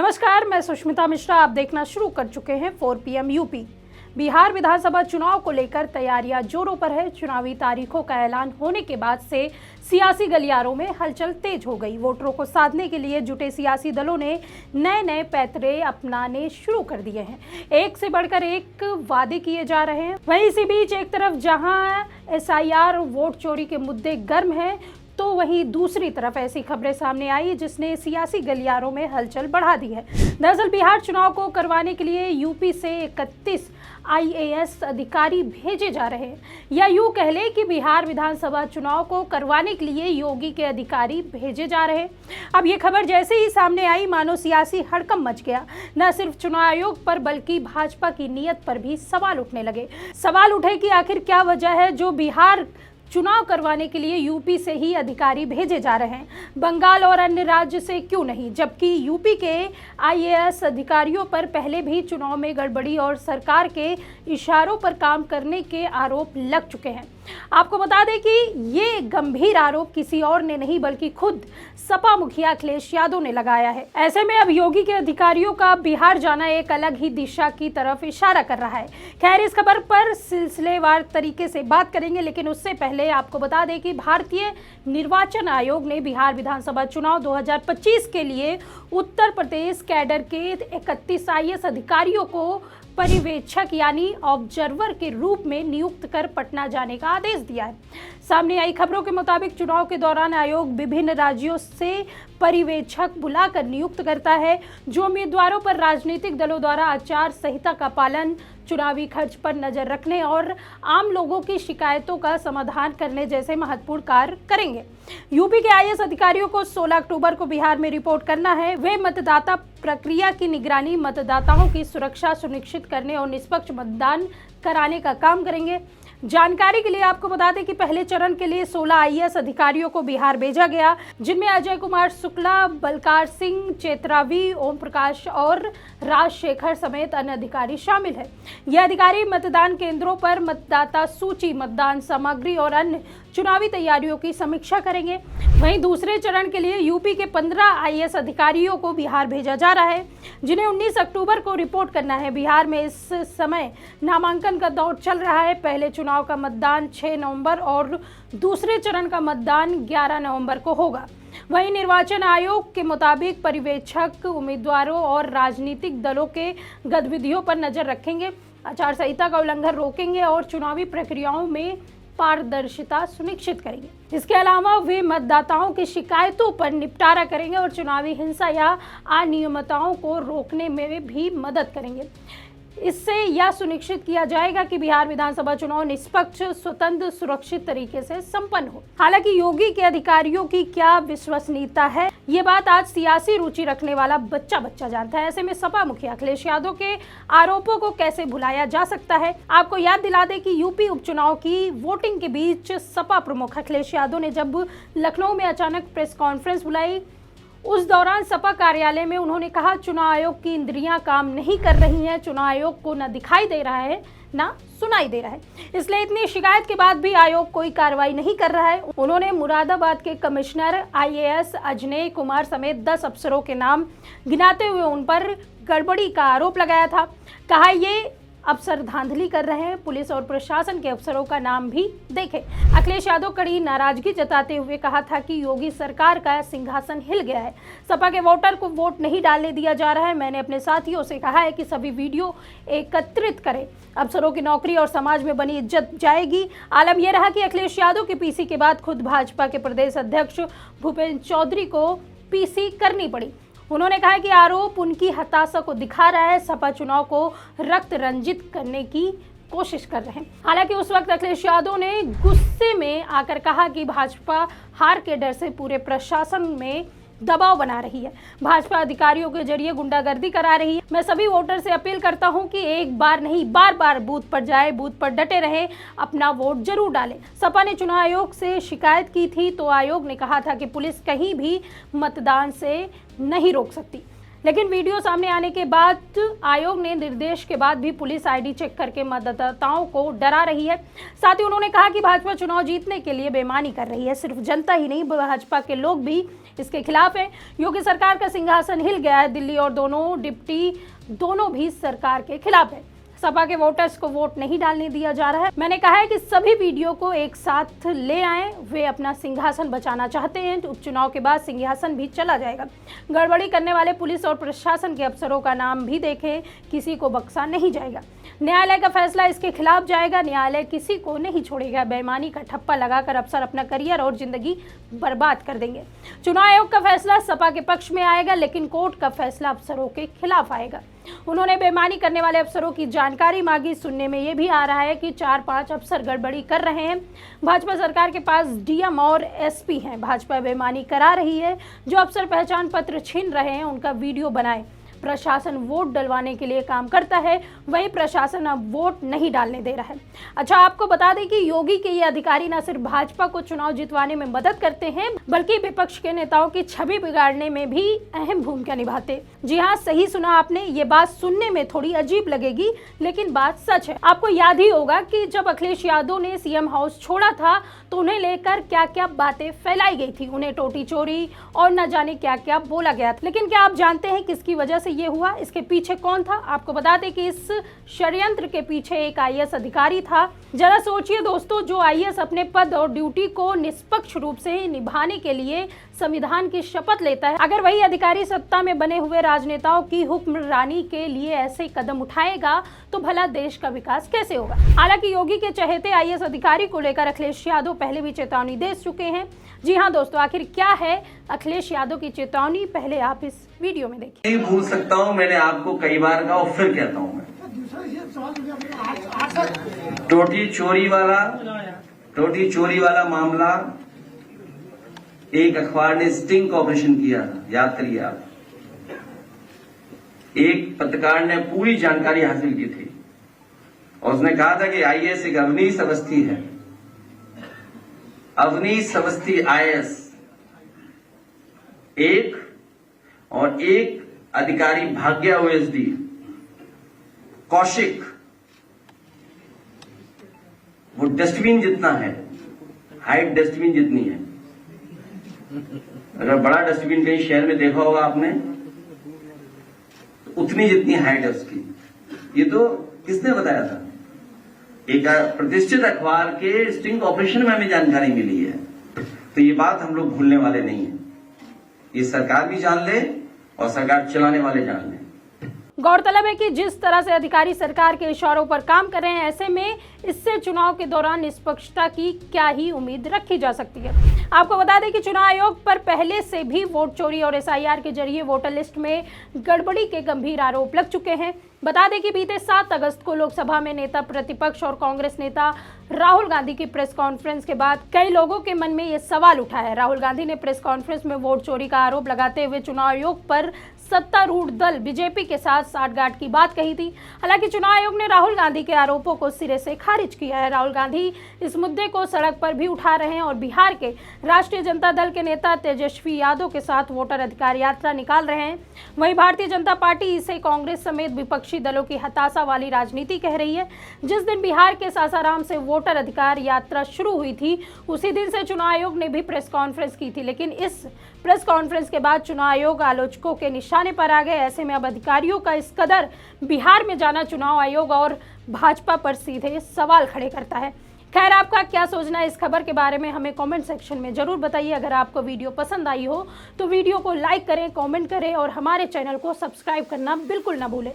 नमस्कार, मैं सुष्मिता मिश्रा। आप देखना शुरू कर चुके हैं 4 PM यूपी। बिहार विधानसभा चुनाव को लेकर तैयारियां जोरों पर है। चुनावी तारीखों का ऐलान होने के बाद से सियासी गलियारों में हलचल तेज हो गई। वोटरों को साधने के लिए जुटे सियासी दलों ने नए नए पैतरे अपनाने शुरू कर दिए हैं। एक से बढ़कर एक वादे किए जा रहे हैं। वहीं इसी बीच एक तरफ जहां SIR वोट चोरी के मुद्दे गर्म हैं, तो वहीं दूसरी तरफ ऐसी खबरें सामने आई जिसने सियासी गलियारों में हलचल बढ़ा दी है। दरअसल बिहार चुनाव को करवाने के लिए यूपी से 31 IAS अधिकारी भेजे जा रहे हैं, या यूं कह ले कि बिहार विधानसभा चुनाव को करवाने के लिए योगी के अधिकारी भेजे जा रहे हैं। अब ये खबर जैसे ही सामने आई, मानो सियासी हड़कंप मच गया। न सिर्फ चुनाव आयोग पर बल्कि भाजपा की नीयत पर भी सवाल उठने लगे। सवाल उठे कि आखिर क्या वजह है जो बिहार चुनाव करवाने के लिए यूपी से ही अधिकारी भेजे जा रहे हैं, बंगाल और अन्य राज्य से क्यों नहीं, जबकि यूपी के IAS अधिकारियों पर पहले भी चुनाव में गड़बड़ी और सरकार के इशारों पर काम करने के आरोप लग चुके हैं। आपको बता दें कि ये गंभीर आरोप किसी और ने नहीं बल्कि खुद सपा मुखिया अखिलेश यादव ने लगाया है। ऐसे में अब योगी के अधिकारियों का बिहार जाना एक अलग ही दिशा की तरफ इशारा कर रहा है। खैर, इस खबर पर सिलसिलेवार तरीके से बात करेंगे, लेकिन उससे पहले आपको बता दें कि भारतीय निर्वाचन आयोग ने बिहार विधानसभा चुनाव 2025 के लिए उत्तर प्रदेश कैडर के 31 IAS अधिकारियों को पर्यवेक्षक यानी ऑब्जर्वर के रूप में नियुक्त कर पटना जाने का आदेश दिया है। सामने आई खबरों के मुताबिक चुनाव के दौरान आयोग विभिन्न राज्यों से पर्यवेक्षक बुलाकर नियुक्त करता है, जो उम्मीदवारों पर राजनीतिक दलों द्वारा आचार संहिता का पालन, चुनावी खर्च पर नजर रखने और आम लोगों की शिकायतों का समाधान करने जैसे महत्वपूर्ण कार्य करेंगे। यूपी के IAS अधिकारियों को 16 अक्टूबर को बिहार में रिपोर्ट करना है। वे मतदाता प्रक्रिया की निगरानी, मतदाताओं की सुरक्षा सुनिश्चित करने और निष्पक्ष मतदान कराने का काम करेंगे। जानकारी के लिए आपको बता दें कि पहले चरण के लिए 16 IAS अधिकारियों को बिहार भेजा गया, जिनमें अजय कुमार शुक्ला, बलकार सिंह, चेतरावी, ओम प्रकाश और राजशेखर समेत अन्य अधिकारी शामिल हैं। ये अधिकारी मतदान केंद्रों पर मतदाता सूची, मतदान सामग्री और अन्य चुनावी तैयारियों की समीक्षा करेंगे। वहीं दूसरे चरण के लिए यूपी के 15 IAS अधिकारियों को बिहार भेजा जा रहा है, जिन्हें 19 अक्टूबर को रिपोर्ट करना है। बिहार में इस समय नामांकन का दौर चल रहा है। पहले चुनाव का मतदान 6 नवंबर और दूसरे चरण का मतदान 11 नवंबर को होगा। वहीं निर्वाचन आयोग के मुताबिक पर्यवेक्षक उम्मीदवारों और राजनीतिक दलों के गतिविधियों पर नजर रखेंगे, आचार संहिता का उल्लंघन रोकेंगे और चुनावी प्रक्रियाओं में पारदर्शिता सुनिश्चित करेंगे। इसके अलावा वे मतदाताओं की शिकायतों पर निपटारा करेंगे और चुनावी हिंसा या अनियमितताओं को रोकने में भी मदद करेंगे। इससे यह सुनिश्चित किया जाएगा कि बिहार विधानसभा चुनाव निष्पक्ष, स्वतंत्र, सुरक्षित तरीके से संपन्न हो। हालांकि योगी के अधिकारियों की क्या विश्वसनीयता है, ये बात आज सियासी रुचि रखने वाला बच्चा जानता है। ऐसे में सपा मुखिया अखिलेश यादव के आरोपों को कैसे भुलाया जा सकता है। आपको याद दिला दें कि यूपी उपचुनाव की वोटिंग के बीच सपा प्रमुख अखिलेश यादव ने जब लखनऊ में अचानक प्रेस कॉन्फ्रेंस बुलाई, उस दौरान सपा कार्यालय में उन्होंने कहा, चुनाव आयोग की इंद्रियां काम नहीं कर रही हैं, चुनाव आयोग को न दिखाई दे रहा है ना सुनाई दे रहा है, इसलिए इतनी शिकायत के बाद भी आयोग कोई कार्रवाई नहीं कर रहा है। उन्होंने मुरादाबाद के कमिश्नर IAS अजय कुमार समेत 10 अफसरों के नाम गिनाते हुए उन पर गड़बड़ी का आरोप लगाया था। कहा ये अफसर धांधली कर रहे हैं, पुलिस और प्रशासन के अफसरों का नाम भी देखें। अखिलेश यादव कड़ी नाराजगी जताते हुए कहा था कि योगी सरकार का सिंहासन हिल गया है, सपा के वोटर को वोट नहीं डालने दिया जा रहा है। मैंने अपने साथियों से कहा है कि सभी वीडियो एकत्रित करें, अफसरों की नौकरी और समाज में बनी इज्जत जाएगी। आलम यह रहा कि अखिलेश यादव के PC के बाद खुद भाजपा के प्रदेश अध्यक्ष भूपेंद्र चौधरी को PC करनी पड़ी। उन्होंने कहा कि आरोप उनकी हताशा को दिखा रहा है, सपा चुनाव को रक्त रंजित करने की कोशिश कर रहे हैं। हालांकि उस वक्त अखिलेश यादव ने गुस्से में आकर कहा कि भाजपा हार के डर से पूरे प्रशासन में दबाव बना रही है, भाजपा अधिकारियों के जरिए गुंडागर्दी करा रही है। मैं सभी वोटर से अपील करता हूं कि एक बार नहीं बार बार बूथ पर जाए, बूथ पर डटे रहे, अपना वोट जरूर डालें। सपा ने चुनाव आयोग से शिकायत की थी तो आयोग ने कहा था कि पुलिस कहीं भी मतदान से नहीं रोक सकती, लेकिन वीडियो सामने आने के बाद आयोग ने निर्देश के बाद भी पुलिस ID चेक करके मतदाताओं को डरा रही है। साथ ही उन्होंने कहा कि भाजपा चुनाव जीतने के लिए बेईमानी कर रही है। सिर्फ जनता ही नहीं, भाजपा के लोग भी इसके खिलाफ है। योगी सरकार का सिंहासन हिल गया है। दिल्ली और दोनों डिप्टी दोनों भी सरकार के खिलाफ है। सपा के वोटर्स को वोट नहीं डालने दिया जा रहा है। मैंने कहा है कि सभी वीडियो को एक साथ ले आएं। वे अपना सिंहासन बचाना चाहते हैं। उपचुनाव के बाद सिंहासन भी चला जाएगा। गड़बड़ी करने वाले पुलिस और प्रशासन के अफसरों का नाम भी देखें, किसी को बख्शा नहीं जाएगा। न्यायालय का फैसला इसके खिलाफ जाएगा। न्यायालय किसी को नहीं छोड़ेगा। बेईमानी का ठप्पा लगाकर अफसर अपना करियर और जिंदगी बर्बाद कर देंगे। चुनाव आयोग का फैसला सपा के पक्ष में आएगा, लेकिन कोर्ट का फैसला अफसरों के खिलाफ आएगा। उन्होंने बेईमानी करने वाले अफसरों की जानकारी मांगी। सुनने में ये भी आ रहा है कि 4-5 अफसर गड़बड़ी कर रहे हैं। भाजपा सरकार के पास डीएम और एसपी हैं। भाजपा बेईमानी करा रही है। जो अफसर पहचान पत्र छीन रहे हैं उनका वीडियो बनाए। प्रशासन वोट डलवाने के लिए काम करता है, वही प्रशासन अब वोट नहीं डालने दे रहा है। अच्छा, आपको बता दें कि योगी के ये अधिकारी न सिर्फ भाजपा को चुनाव जितवाने में मदद करते हैं, बल्कि विपक्ष के नेताओं की छवि बिगाड़ने में भी अहम भूमिका निभाते। जी हाँ, सही सुना आपने। ये बात सुनने में थोड़ी अजीब लगेगी, लेकिन बात सच है। आपको याद ही होगा कि जब अखिलेश यादव ने सीएम हाउस छोड़ा था तो उन्हें लेकर क्या क्या बातें फैलाई गई थी। उन्हें टोटी चोरी और न जाने क्या क्या बोला गया था। लेकिन क्या आप जानते हैं किसकी वजह से ये हुआ? इसके पीछे कौन था? आपको बता दें कि इस षड्यंत्र के पीछे एक आईएएस अधिकारी था। जरा सोचिए दोस्तों, जो आईएएस अपने पद और ड्यूटी को निष्पक्ष रूप से निभाने के लिए संविधान की शपथ लेता है, अगर वही अधिकारी सत्ता में बने हुए राजनेताओं की हुक्मरानी के लिए ऐसे कदम उठाएगा तो भला देश का विकास कैसे होगा? हालांकि योगी के चहेते आईएएस अधिकारी को लेकर अखिलेश यादव पहले भी चेतावनी दे चुके हैं। जी हाँ दोस्तों, आखिर क्या है अखिलेश यादव की चेतावनी? पहले आप इस वीडियो में देखिए। नहीं भूल सकता हूँ, मैंने आपको कई बार कहा और फिर कहता हूँ मैं, टोटी चोरी वाला मामला एक अखबार ने स्टिंग ऑपरेशन किया, याद करिए आप। एक पत्रकार ने पूरी जानकारी हासिल की थी और उसने कहा था कि आईएएस एक अवनीश अवस्थी है। अवनीश अवस्थी आईएएस एक और एक अधिकारी भाग्या ओएसडी कौशिक, वो डस्टबिन जितना है, हाइट डस्टबिन जितनी है। अगर बड़ा डस्टबिन कहीं शहर में देखा होगा आपने, तो उतनी जितनी हाइट है उसकी। ये तो किसने बताया था? एक प्रतिष्ठित अखबार के स्टिंग ऑपरेशन में हमें जानकारी मिली है। तो ये बात हम लोग भूलने वाले नहीं है। ये सरकार भी जान ले और सरकार चलाने वाले जान ले। गौरतलब है कि जिस तरह से अधिकारी सरकार के इशारों पर काम कर रहे हैं, ऐसे में इससे चुनाव के दौरान निष्पक्षता की क्या ही उम्मीद रखी जा सकती है। आपको बता दें कि चुनाव आयोग पर पहले से भी वोट चोरी और एसआईआर के जरिए वोटर लिस्ट में गड़बड़ी के गंभीर आरोप लग चुके हैं। बता दें कि बीते 7 अगस्त को लोकसभा में नेता प्रतिपक्ष और कांग्रेस नेता राहुल गांधी की प्रेस कॉन्फ्रेंस के बाद कई लोगों के मन में ये सवाल उठा है। राहुल गांधी ने प्रेस कॉन्फ्रेंस में वोट चोरी का आरोप लगाते हुए चुनाव आयोग पर सत्तारूढ़ दल बीजेपी के साथ साठगांठ की बात कही थी। हालांकि चुनाव आयोग ने राहुल गांधी के आरोपों को सिरे से खारिज किया है। राहुल गांधी इस मुद्दे को सड़क पर भी उठा रहे हैं और बिहार के राष्ट्रीय जनता दल के नेता तेजस्वी यादव के साथ वोटर अधिकार यात्रा निकाल रहे हैं। वहीं भारतीय जनता पार्टी इसे कांग्रेस समेत विपक्षी दलों की हताशा वाली राजनीति कह रही है। जिस दिन बिहार के सासाराम से वोटर अधिकार यात्रा शुरू हुई थी, उसी दिन से चुनाव आयोग ने भी प्रेस कॉन्फ्रेंस की थी। लेकिन इस प्रेस कॉन्फ्रेंस के बाद चुनाव आयोग आलोचकों के निशाने पर आ गए। ऐसे में अब अधिकारियों का इस कदर बिहार में जाना चुनाव आयोग और भाजपा पर सीधे सवाल खड़े करता है। खैर, आपका क्या सोचना है इस खबर के बारे में हमें कमेंट सेक्शन में जरूर बताइए। अगर आपको वीडियो पसंद आई हो तो वीडियो को लाइक करें, कमेंट करें और हमारे चैनल को सब्सक्राइब करना बिल्कुल ना भूलें।